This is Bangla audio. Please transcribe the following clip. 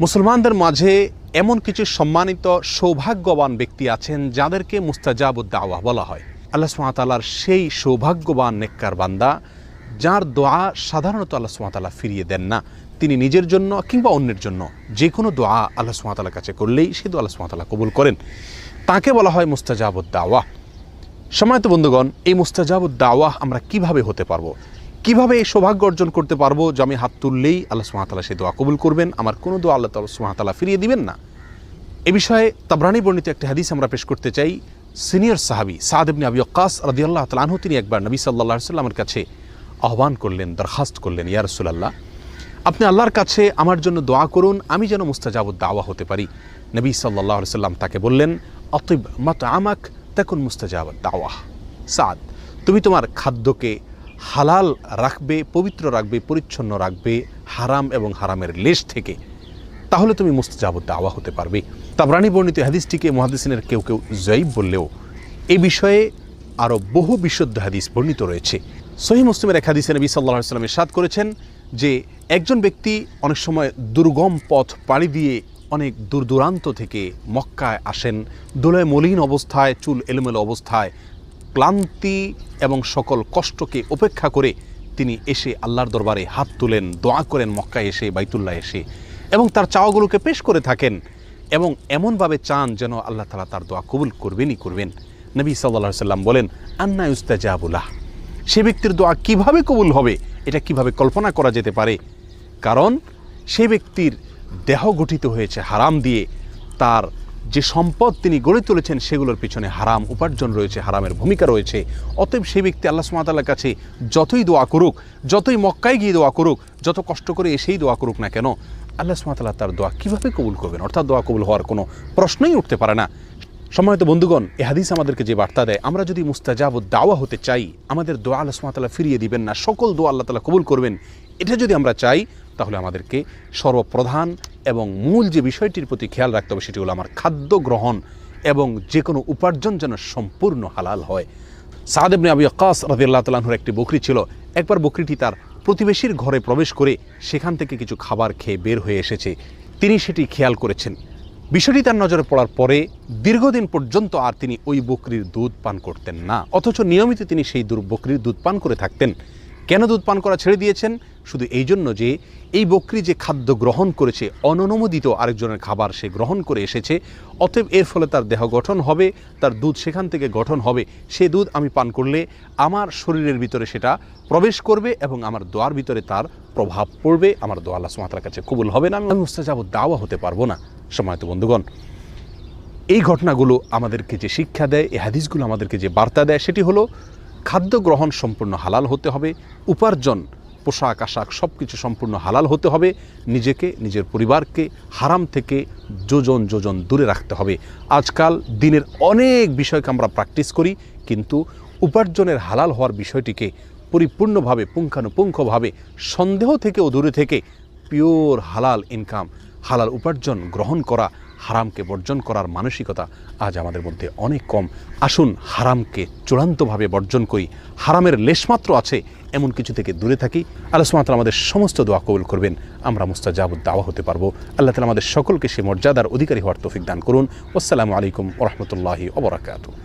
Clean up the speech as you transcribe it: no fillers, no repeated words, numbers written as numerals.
মুসলমানদের মাঝে এমন কিছু সম্মানিত সৌভাগ্যবান ব্যক্তি আছেন যাদেরকে মুস্তাজাবুদ দাওয়া বলা হয়। আল্লাহ সুবহানাহু ওয়া তাআলার সেই সৌভাগ্যবান নেককার বান্দা যার দোয়া সাধারণত আল্লাহ সুবহানাহু ওয়া তাআলা ফিরিয়ে দেন না। তিনি নিজের জন্য কিংবা অন্যের জন্য যে কোনো দোয়া আল্লাহ সুবহানাহু ওয়া তাআলার কাছে করলেই সে দোয়া আল্লাহ সুবহানাহু ওয়া তাআলা কবুল করেন। তাকে বলা হয় মুস্তাজাবুদ দাওয়া। সম্মানিত বন্ধুগণ, এই মুস্তাজাবুদ দাওয়া আমরা কিভাবে হতে পারবো, কিভাবে এই সৌভাগ্য অর্জন করতে পারবো যে আমি হাত তুললেই আল্লাহ সুবহানাহু ওয়া তাআলা সেই দোয়া কবুল করবেন, আমার কোনো দোয়া আল্লাহ সুবহানাহু ওয়া তাআলা ফিরিয়ে দিবেন না। এ বিষয়ে তাবরানী বর্ণিত একটি হাদিস আমরা পেশ করতে চাই। সিনিয়র সাহাবী সাদ ইবনে আবি ওয়াক্কাস রাদিয়াল্লাহু তাআলা আনহু তিনি একবার নবী সাল্লাল্লাহু আলাইহি ওয়াসাল্লামের কাছে আহ্বান করলেন, দরখাস্ত করলেন, ইয়া রাসূলুল্লাহ, আপনি আল্লাহর কাছে আমার জন্য দোয়া করুন, আমি যেন মুস্তাজাবুদ দাওয়া হতে পারি। নবী সাল্লাল্লাহু আলাইহি ওয়াসাল্লাম তাকে বললেন, আতিব মাতআমাক তাকুন মুস্তাজাবুদ দাওয়া। সাদ, তুমি তোমার খাদ্যকে হালাল রাখবে, পবিত্র রাখবে, পরিচ্ছন্ন রাখবে হারাম এবং হারামের লেশ থেকে, তাহলে তুমি মুস্তাজাবুদ দাওয়া হতে পারবে। তাবরানী বর্ণিত হাদিসটিকে মুহাদ্দিসিনের কেউ কেউ যায়ীফ বললেও এই বিষয়ে আরও বহু বিশুদ্ধ হাদিস বর্ণিত রয়েছে। সহিহ মুসলিমের এক হাদিসে নবী সাল্লাল্লাহু আলাইহি ওয়াসাল্লাম ইরশাদ করেছেন যে একজন ব্যক্তি অনেক সময় দুর্গম পথ পাড়ি দিয়ে অনেক দূর দূরান্ত থেকে মক্কায় আসেন, দোলায় মলিন অবস্থায়, চুল এলোমেলো অবস্থায়, ক্লান্তি এবং সকল কষ্টকে উপেক্ষা করে তিনি এসে আল্লাহর দরবারে হাত তুলেন, দোয়া করেন মক্কায় এসে, বাইতুল্লাহ এসে, এবং তার চাওয়াগুলোকে পেশ করে থাকেন এবং এমনভাবে চান যেন আল্লাহ তাআলা তার দোয়া কবুল করবেনই করবেন। নবী সাল্লাল্লাহু আলাইহি ওয়াসাল্লাম বলেন, আন্না ইউস্তাজাবু লাহ, সে ব্যক্তির দোয়া কিভাবে কবুল হবে এটা কিভাবে কল্পনা করা যেতে পারে? কারণ সে ব্যক্তির দেহ গঠিত হয়েছে হারাম দিয়ে, তার যে সম্পদ তিনি গড়ে তুলেছেন সেগুলোর পিছনে হারাম উপার্জন রয়েছে, হারামের ভূমিকা রয়েছে। অতএব সেই ব্যক্তি আল্লাহ সুবহানাহু ওয়া তাআলার কাছে যতই দোয়া করুক, যতই মক্কায় গিয়ে দোয়া করুক, যত কষ্ট করে এসেই দোয়া করুক না কেন, আল্লাহ সুবহানাহু ওয়া তাআলা তার দোয়া কীভাবে কবুল করবেন? অর্থাৎ দোয়া কবুল হওয়ার কোনো প্রশ্নই উঠতে পারে না। সম্মানিত বন্ধুগণ, এ হাদিস আমাদেরকে যে বার্তা দেয়, আমরা যদি মুস্তাজাবুদ দাওয়া হতে চাই, আমাদের দোয়া আল্লাহ সুবহানাহু ওয়া তাআলা ফিরিয়ে দিবেন না, সকল দোয়া আল্লাহ তাআলা কবুল করবেন, এটা যদি আমরা চাই, তাহলে আমাদেরকে সর্বপ্রধান এবং মূল যে বিষয়টির প্রতি খেয়াল রাখতে হবে সেটি হলো আমার খাদ্য গ্রহণ এবং যে কোনো উপার্জন যেন সম্পূর্ণ হালাল হয়। সাদ ইবনে আবি ওয়াক্কাস রাদিয়াল্লাহু তাআলা আনহুর একটি বকরি ছিল। একবার বকরিটি তার প্রতিবেশীর ঘরে প্রবেশ করে সেখান থেকে কিছু খাবার খেয়ে বের হয়ে এসেছে। তিনি সেটি খেয়াল করেছেন। বিষয়টি তার নজরে পড়ার পরে দীর্ঘদিন পর্যন্ত আর তিনি ওই বকরির দুধ পান করতেন না, অথচ নিয়মিত তিনি সেই বকরির দুধ পান করে থাকতেন। কেন দুধ পান করা ছেড়ে দিয়েছেন? শুধু এই জন্য যে এই বকরি যে খাদ্য গ্রহণ করেছে, অননুমোদিত আরেকজনের খাবার সে গ্রহণ করে এসেছে, অতএব এর ফলে তার দেহ গঠন হবে, তার দুধ সেখান থেকে গঠন হবে, সে দুধ আমি পান করলে আমার শরীরের ভিতরে সেটা প্রবেশ করবে এবং আমার দোয়ার ভিতরে তার প্রভাব পড়বে, আমার দোয়া আল্লাহ সুবহানাহু ওয়া তাআলার কাছে কবুল হবে না, আমি মুস্তাজাবুদ দাওয়া হতে পারবো না। সম্মানিত বন্ধুগণ, এই ঘটনাগুলো আমাদেরকে যে শিক্ষা দেয়, এই হাদিসগুলো আমাদেরকে যে বার্তা দেয়, সেটি হলো খাদ্য গ্রহণ সম্পূর্ণ হালাল হতে হবে, উপার্জন, পোশাক আশাক সব কিছু সম্পূর্ণ হালাল হতে হবে, নিজেকে, নিজের পরিবারকে হারাম থেকে যোজন যোজন দূরে রাখতে হবে। আজকাল দিনের অনেক বিষয়কে আমরা প্র্যাকটিস করি, কিন্তু উপার্জনের হালাল হওয়ার বিষয়টিকে পরিপূর্ণভাবে, পুঙ্খানুপুঙ্খভাবে, সন্দেহ থেকেও দূরে থেকে পিওর হালাল ইনকাম, হালাল উপার্জন গ্রহণ করা, হারামকে বর্জন করার মানসিকতা আজ আমাদের মধ্যে অনেক কম। আসুন হারামকে চূড়ান্তভাবে বর্জন করি, হারামের লেশমাত্র আছে এমন কিছু থেকে দূরে থাকি। আল্লাহ সুবহানাহু ওয়া তাআলা আমাদের সমস্ত দোয়া কবুল করবেন, আমরা মুস্তাজাবুদ দাওয়া হতে পারবো। আল্লাহ তাআলা আমাদের সকলকে সে মর্যাদার অধিকারী হওয়ার তৌফিক দান করুন। আসসালামু আলাইকুম ওয়া রাহমাতুল্লাহি ওয়া বারাকাতুহু।